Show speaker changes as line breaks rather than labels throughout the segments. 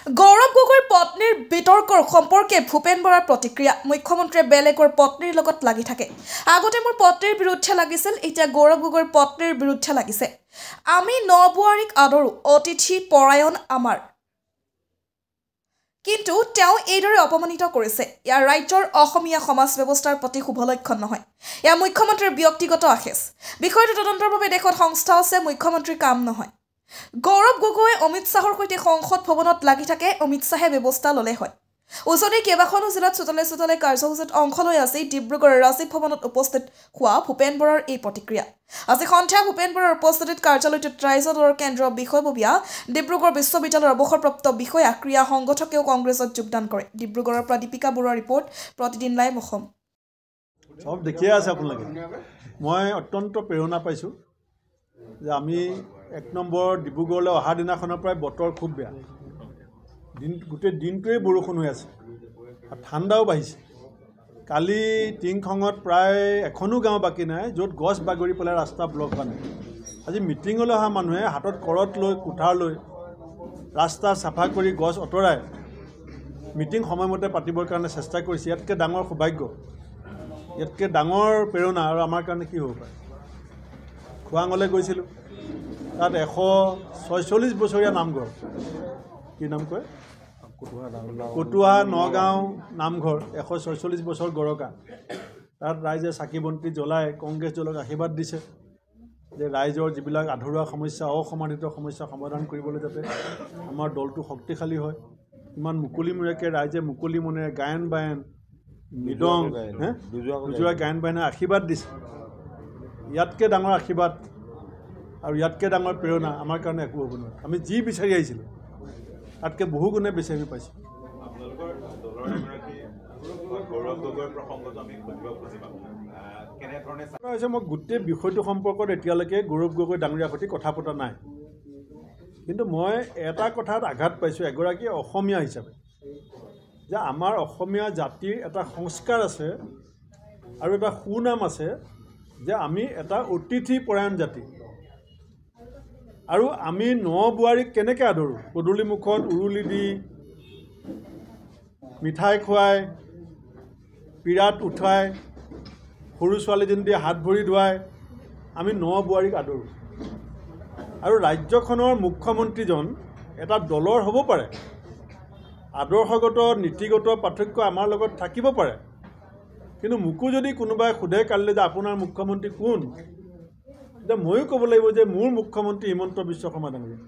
গৌৰৱ গগৈৰ পত্নীৰ বিতৰ্কৰ সম্পৰ্কে ভূপেন বৰাৰ প্ৰতিক্ৰিয়া। মুখ্যমন্ত্ৰীয়ে বেলেগৰ পত্নীৰ লগত লাগি থাকে। আগতে মোৰ পত্নীৰ বিৰুদ্ধে লাগিছিল, এতিয়া গৌৰৱ গগৈৰ পত্নীৰ বিৰুদ্ধে লাগিছে। আমি নবোৱাৰীক আদৰো, অতিথি পৰায়ণ আমাৰ। কিন্তু তেওঁ এইদৰে অপমানিত কৰিছে। ইয়াৰ ৰাজ্যৰ অসমীয়া সমাজ ব্যৱস্থাৰ প্ৰতি শুভ লক্ষণ নহয়। এয়া মুখ্যমন্ত্ৰীৰ ব্যক্তিগত আশেষ। বিষয়টো তদন্তৰ বাবে দেশত সংস্থা আছে, মুখ্যমন্ত্ৰীৰ কাম নহয়। গৌৰৱ গগৈয়ে অমিত শ্বাহৰ সৈতে সংসদ ভৱনত লাগি থাকে, অমিত শ্বাহে ব্যৱস্থা ল'লে হয়। উজনিৰ কেইবাখনো জিলাত চোতালে চোতালে কাৰ্যসূচীত অংশ লৈ আছে ডিব্ৰুগড়ৰ ৰাজীৱ ভৱনত উপস্থিত হোৱা ভূপেন বৰাৰ এই প্ৰতিক্ৰিয়া। আজি সন্ধিয়া ভূপেন বৰাৰ উপস্থিতিত কাৰ্যালয়টোত ৰাইজৰ দলৰ কেন্দ্ৰীয় বিষয়ববীয়া ডিব্ৰুগড় বিশ্ববিদ্যালয়ৰ অৱসৰপ্ৰাপ্ত বিষয়া ক্ৰীড়া সংগঠকেও কংগ্ৰেছত যোগদান কৰে। ডিব্ৰুগড়ৰ পৰা দীপিকা বৰুৱাৰ ৰিপৰ্ট, প্ৰতিদিন লাইভ অসম।
সব দেখিয়ে আছে আপোনালোকে। মই অত্যন্ত প্ৰেৰণা পাইছোঁ যে আমি 1 নম্বৰ ডিব্ৰুগড়লৈ অহা দিনাখনৰ পৰাই বতৰ খুব বেয়া। গোটেই দিনটোৱেই বৰষুণ হৈ আছে আৰু ঠাণ্ডাও বাঢ়িছে। কালি টিংখঙত প্ৰায় এখনো গাঁও বাকী নাই য'ত গছ বাগৰি পেলাই ৰাস্তা ব্লক হোৱা নাই। আজি মিটিঙলৈ অহা মানুহে হাতত কৰত লৈ কুঠাৰ লৈ ৰাস্তা চাফা কৰি গছ আঁতৰাই মিটিং সময়মতে পাতিবৰ কাৰণে চেষ্টা কৰিছে। ইয়াতকৈ ডাঙৰ সৌভাগ্য, ইয়াতকৈ ডাঙৰ প্ৰেৰণা আৰু আমাৰ কাৰণে কি হ'ব পাৰে। খোৱাঙলৈ গৈছিলোঁ, তাত 146 বছৰীয়া নামঘৰ, কি নাম কয়, কটুৱা নগাঁও নামঘৰ, 146 বছৰ গৰকা। তাত ৰাইজে চাকি বন্তি জ্বলাই কংগ্ৰেছ দলক আশীৰ্বাদ দিছে যে ৰাইজৰ যিবিলাক আধৰুৱা সমস্যা, অসমাধিত সমস্যা সমাধান কৰিবলৈ যাতে আমাৰ দলটো শক্তিশালী হয়। ইমান মুকলি মূৰেকৈ ৰাইজে মুকলি মনেৰে গায়ন বায়ন মৃদং দুজোৰা গায়ন বায়নে আশীৰ্বাদ দিছে। ইয়াতকৈ ডাঙৰ আশীৰ্বাদ আৰু ইয়াতকৈ ডাঙৰ প্ৰেৰণা আমাৰ কাৰণে একো হ'ব নোৱাৰে। আমি যি বিচাৰি আহিছিলোঁ তাতকৈ বহু গুণে বিচাৰি পাইছোঁ। মই গোটেই বিষয়টো সম্পৰ্কত এতিয়ালৈকে গৌৰৱ গগৈ ডাঙৰীয়াৰ সৈতে কথা পতা নাই, কিন্তু মই এটা কথাত আঘাত পাইছোঁ এগৰাকী অসমীয়া হিচাপে, যে আমাৰ অসমীয়া জাতিৰ এটা সংস্কাৰ আছে আৰু এটা সুনাম আছে যে আমি এটা অতিথি পৰায়ণ জাতি। আৰু আমি নবোৱাৰীক কেনেকৈ আদৰোঁ, পদূলি মুখত উৰুলি দি মিঠাই খুৱাই, পীৰাত উঠাই, সৰু ছোৱালীজনী দি হাত ভৰি ধুৱাই আমি নবোৱাৰীক আদৰোঁ। আৰু ৰাজ্যখনৰ মুখ্যমন্ত্ৰীজন এটা দলৰ হ'ব পাৰে, আদৰ্শগত নীতিগত পাৰ্থক্য আমাৰ লগত থাকিব পাৰে, কিন্তু মোকো যদি কোনোবাই সোধে কালিলৈ যে আপোনাৰ মুখ্যমন্ত্ৰী কোন, এতিয়া ময়ো ক'ব লাগিব যে মোৰ মুখ্যমন্ত্ৰী হিমন্ত বিশ্ব শৰ্মা ডাঙৰীয়া।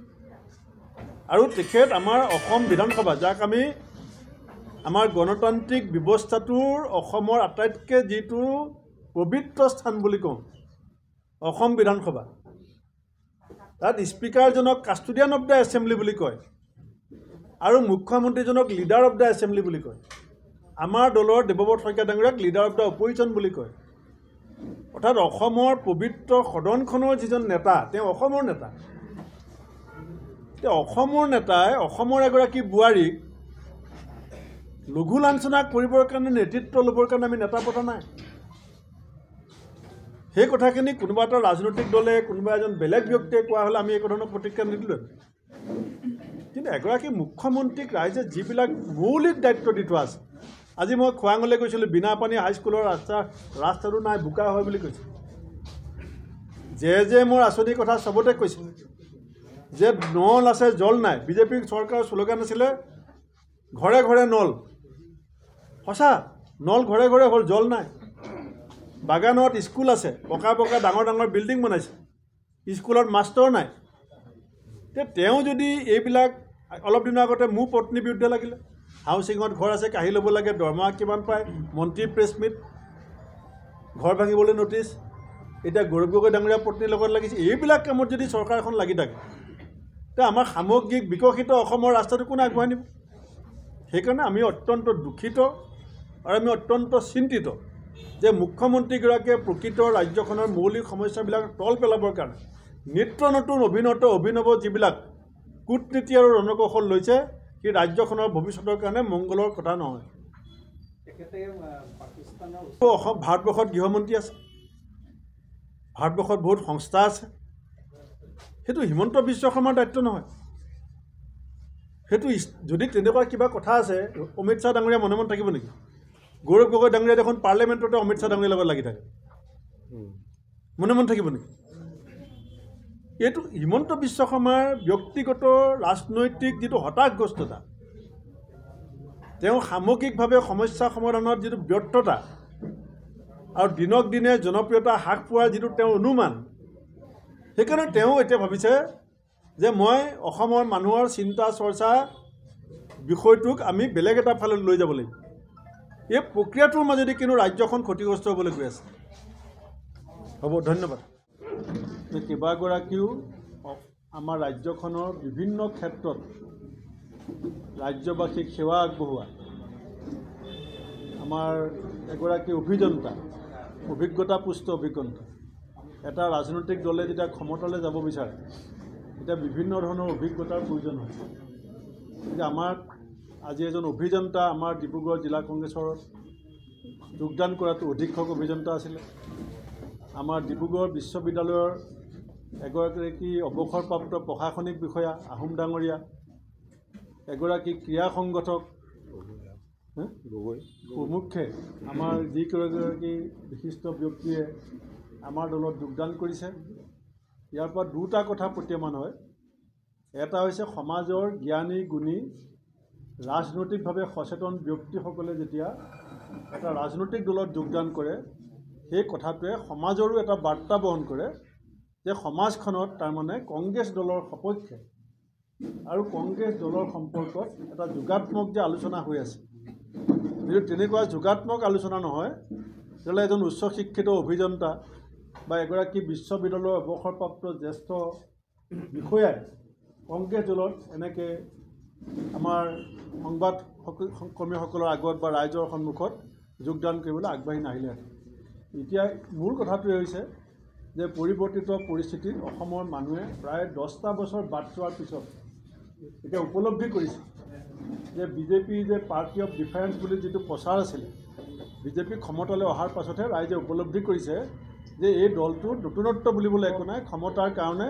আৰু তেখেত আমাৰ অসম বিধানসভা, যাক আমি আমাৰ গণতান্ত্ৰিক ব্যৱস্থাটোৰ অসমৰ আটাইতকৈ যিটো পবিত্ৰ স্থান বুলি কওঁ, অসম বিধানসভা, তাত স্পীকাৰজনক কাষ্টডিয়ান অফ দ্য এছেম্বলি বুলি কয় আৰু মুখ্যমন্ত্ৰীজনক লিডাৰ অফ দ্য এছেম্বলি বুলি কয়। আমাৰ দলৰ দেৱব্ৰত শইকীয়া ডাঙৰীয়াক লিডাৰ অফ দ্য অপজিশ্যন বুলি কয়। অৰ্থাৎ অসমৰ পবিত্ৰ সদনখনৰ যিজন নেতা, তেওঁ অসমৰ নেতা। তেওঁ অসমৰ নেতাই অসমৰ এগৰাকী বোৱাৰীক লঘু লাঞ্ছনা কৰিবৰ কাৰণে, নেতৃত্ব ল'বৰ কাৰণে আমি নেতা পতা নাই। সেই কথাখিনি কোনোবা এটা ৰাজনৈতিক দলে, কোনোবা এজন বেলেগ ব্যক্তিয়ে কোৱা হ'লে আমি একো ধৰণৰ প্ৰতিক্ৰিয়া নিদিলোঁ। কিন্তু এগৰাকী মুখ্যমন্ত্ৰীক ৰাইজে যিবিলাক মৌলিক দায়িত্ব দি থোৱা আছে, আজি মই খোৱাঙলৈ গৈছিলোঁ, বিনাপানী হাইস্কুলৰ ৰাস্তাটো নাই, বোকা হয় বুলি কৈছে। যে মোৰ আঁচনিৰ কথা চবতে কৈছে যে নল আছে জল নাই। বিজেপিৰ চৰকাৰৰ শ্লোগান আছিলে ঘৰে ঘৰে নল। সঁচা, নল ঘৰে ঘৰে হ'ল, জল নাই। বাগানত স্কুল আছে, পকা পকা ডাঙৰ ডাঙৰ বিল্ডিং বনাইছে, স্কুলত মাষ্টৰ নাই। তেওঁ যদি এইবিলাক, অলপ দিনৰ আগতে মোৰ পত্নীৰ বিৰুদ্ধে লাগিলে, হাউচিঙত ঘৰ আছে, কাঢ়ি ল'ব লাগে, দৰমহা কিমান পায়, মন্ত্ৰী প্ৰেছ মিট, ঘৰ ভাঙিবলৈ নটিচ, এতিয়া গৌৰৱ গগৈ ডাঙৰীয়া পত্নীৰ লগত লাগিছে। এইবিলাক কামত যদি চৰকাৰ এখন লাগি থাকে, তেতিয়া আমাৰ সামগ্ৰিক বিকশিত অসমৰ ৰাস্তাটো কোনে আগবঢ়াই নিব? সেইকাৰণে আমি অত্যন্ত দুখিত আৰু আমি অত্যন্ত চিন্তিত যে মুখ্যমন্ত্ৰীগৰাকীয়ে প্ৰকৃত ৰাজ্যখনৰ মৌলিক সমস্যাবিলাক তল পেলাবৰ কাৰণে নিত্য নতুন অভিনৱ যিবিলাক কূটনীতি আৰু ৰণকৌশল লৈছে, সেই ৰাজ্যখনৰ ভৱিষ্যতৰ কাৰণে মংগলৰ কথা নহয়। ভাৰতবৰ্ষত গৃহমন্ত্ৰী আছে, ভাৰতবৰ্ষত বহুত সংস্থা আছে, সেইটো হিমন্ত বিশ্ব শৰ্মাৰ দায়িত্ব নহয়। সেইটো যদি তেনেকুৱা কিবা কথা আছে অমিত শ্বাহ ডাঙৰীয়া মনে মনে থাকিব নেকি? গৌৰৱ গগৈ ডাঙৰীয়া দেখোন পাৰ্লিয়ামেণ্টতে অমিত শ্বাহ ডাঙৰীয়াৰ লগত লাগি থাকে, মনে মনে থাকিব নেকি? এইটো হিমন্ত বিশ্ব শৰ্মাৰ ব্যক্তিগত ৰাজনৈতিক যিটো হতাশগ্ৰস্ততা, তেওঁ সামগ্ৰিকভাৱে সমস্যা সমাধানত যিটো ব্যৰ্থতা আৰু দিনক দিনে জনপ্ৰিয়তা হ্ৰাস পোৱাৰ যিটো তেওঁৰ অনুমান, সেইকাৰণে তেওঁ এতিয়া ভাবিছে যে মই অসমৰ মানুহৰ চিন্তা চৰ্চা বিষয়টোক আমি বেলেগ এটা ফালে লৈ যাব লাগিব। এই প্ৰক্ৰিয়াটোৰ মাজেদি কিন্তু ৰাজ্যখন ক্ষতিগ্ৰস্ত হ'বলৈ গৈ আছে। হ'ব, ধন্যবাদ। কেইবাগৰাকীও আমাৰ ৰাজ্যখনৰ বিভিন্ন ক্ষেত্ৰত ৰাজ্যবাসীক সেৱা আগবঢ়োৱা আমাৰ এগৰাকী অভিযন্তা, অভিজ্ঞতাপুষ্ট অভিজ্ঞতা, এটা ৰাজনৈতিক দলে যেতিয়া ক্ষমতালৈ যাব বিচাৰে তেতিয়া বিভিন্ন ধৰণৰ অভিজ্ঞতাৰ প্ৰয়োজন হয়। যে আমাৰ আজি এজন অভিযন্তা আমাৰ ডিব্ৰুগড় জিলা কংগ্ৰেছৰ যোগদান কৰাটো অধীক্ষক অভিযন্তা আছিলে। আমাৰ ডিব্ৰুগড় বিশ্ববিদ্যালয়ৰ এগৰাকী অৱসৰপ্ৰাপ্ত প্ৰশাসনিক বিষয়া আহোম ডাঙৰীয়া, এগৰাকী ক্ৰীড়া সংগঠক প্ৰমুখ্যে আমাৰ যিকেইগৰাকী বিশিষ্ট ব্যক্তিয়ে আমাৰ দলত যোগদান কৰিছে। ইয়াৰ পৰা দুটা কথা প্ৰতীয়মান হয়। এটা হৈছে সমাজৰ জ্ঞানী গুণী ৰাজনৈতিকভাৱে সচেতন ব্যক্তিসকলে যেতিয়া এটা ৰাজনৈতিক দলত যোগদান কৰে, সেই কথাটোৱে সমাজৰো এটা বাৰ্তা বহন কৰে যে সমাজখনত তাৰমানে কংগ্ৰেছ দলৰ সপক্ষে আৰু কংগ্ৰেছ দলৰ সম্পৰ্কত এটা যোগাত্মক যে আলোচনা হৈ আছে। যদি তেনেকুৱা যোগাত্মক আলোচনা নহয় তেতিয়াহ'লে এজন উচ্চ শিক্ষিত অভিযন্তা বা এগৰাকী বিশ্ববিদ্যালয়ৰ অৱসৰপ্ৰাপ্ত জ্যেষ্ঠ বিষয়াই কংগ্ৰেছ দলত এনেকৈ আমাৰ সংবাদ কৰ্মীসকলৰ আগত বা ৰাইজৰ সন্মুখত যোগদান কৰিবলৈ আগবাঢ়ি নাহিলেহেঁতেন। এতিয়া মূল কথাটোৱে হৈছে যে পৰিৱৰ্তিত পৰিস্থিতিত অসমৰ মানুহে প্ৰায় 10টা বছৰ বাদ যোৱাৰ পিছত এতিয়া উপলব্ধি কৰিছে যে বিজেপি যে পাৰ্টি অফ ডিফাৰেঞ্চ বুলি যিটো প্ৰচাৰ আছিলে, বিজেপি ক্ষমতালৈ অহাৰ পাছতহে ৰাইজে উপলব্ধি কৰিছে যে এই দলটোৰ নতুনত্ব বুলিবলৈ একো নাই। ক্ষমতাৰ কাৰণে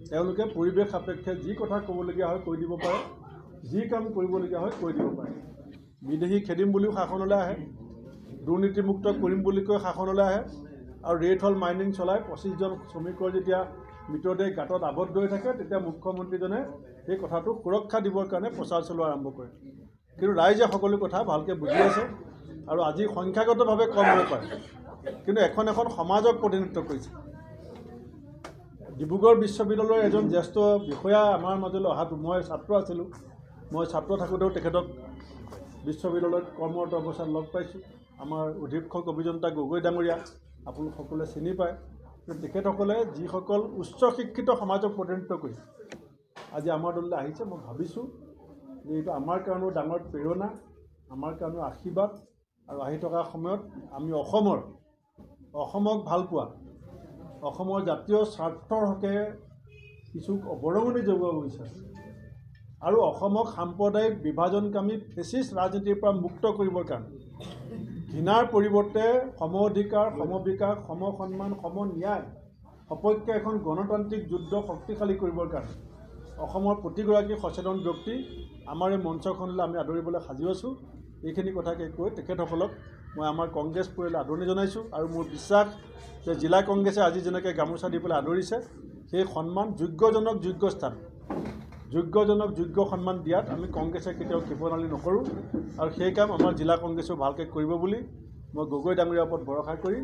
তেওঁলোকে পৰিৱেশ সাপেক্ষে যি কথা ক'বলগীয়া হয় কৈ দিব পাৰে, যি কাম কৰিবলগীয়া হয় কৈ দিব পাৰে। বিদেশী খেদিম বুলিও শাসনলৈ আহে, দুৰ্নীতিমুক্ত কৰিম বুলি কৈ শাসনলৈ আহে, আৰু ৰেট হল মাইনিং চলাই 25জন শ্ৰমিকৰ যেতিয়া মৃতদেহ গাঁতত আবদ্ধ হৈ থাকে তেতিয়া মুখ্যমন্ত্ৰীজনে সেই কথাটো সুৰক্ষা দিবৰ কাৰণে প্ৰচাৰ চলোৱা আৰম্ভ কৰে। কিন্তু ৰাইজে সকলো কথা ভালকৈ বুজি আছে আৰু আজি সংখ্যাগতভাৱে কম হ'ব পাৰে, কিন্তু এখন সমাজক প্ৰতিনিধিত্ব কৰিছে। ডিব্ৰুগড় বিশ্ববিদ্যালয়ৰ এজন জ্যেষ্ঠ বিষয়া আমাৰ মাজলৈ অহাটো, মই ছাত্ৰ আছিলোঁ, মই ছাত্ৰ থাকোঁতেও তেখেতক বিশ্ববিদ্যালয়ত কৰ্মৰত অৱস্থাত লগ পাইছোঁ। আমাৰ অধীক্ষক অভিযন্তা গগৈ ডাঙৰীয়া আপোনালোক সকলোৱে চিনি পায়। তেখেতসকলে যিসকল উচ্চ শিক্ষিত সমাজক প্ৰতিনিধিত্ব কৰি আজি আমাৰ দললৈ আহিছে, মই ভাবিছোঁ যে এইটো আমাৰ কাৰণেও ডাঙৰ প্ৰেৰণা, আমাৰ কাৰণেও আশীৰ্বাদ। আৰু আহি থকা সময়ত আমি অসমক ভাল পোৱা, অসমৰ জাতীয় স্বাৰ্থৰ হকে কিছু অৱৰঙণি যোগাব বিচাৰে আৰু অসমক সাম্প্ৰদায়িক বিভাজনকামী ফেচিষ্ট ৰাজনীতিৰ পৰা মুক্ত কৰিবৰ কাৰণে ঘৃণাৰ পৰিৱৰ্তে সম অধিকাৰ, সম বিকাশ, সম সন্মান, সম ন্যায় সপক্ষে এখন গণতান্ত্ৰিক যুদ্ধ শক্তিশালী কৰিবৰ কাৰণে অসমৰ প্ৰতিগৰাকী সচেতন ব্যক্তি আমাৰ এই মঞ্চখনলৈ আমি আদৰিবলৈ সাজু আছোঁ। এইখিনি কথাকে কৈ তেখেতসকলক মই আমাৰ কংগ্ৰেছ পৰিয়ালে আদৰণি জনাইছোঁ আৰু মোৰ বিশ্বাস যে জিলা কংগ্ৰেছে আজি যেনেকৈ গামোচা দি পেলাই আদৰিছে, সেই সন্মান যোগ্যজনক যোগ্য স্থান, যোগ্যজনক যোগ্য সন্মান দিয়াত আমি কংগ্ৰেছে কেতিয়াও কৃপণালি নকৰোঁ আৰু সেই কাম আমাৰ জিলা কংগ্ৰেছেও ভালকৈ কৰিব বুলি মই গগৈ ডাঙৰীয়াৰ ওপৰত ভৰসা কৰি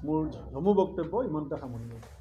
মোৰ সমূহ বক্তব্য ইমানতে সামৰণি মাৰিছোঁ।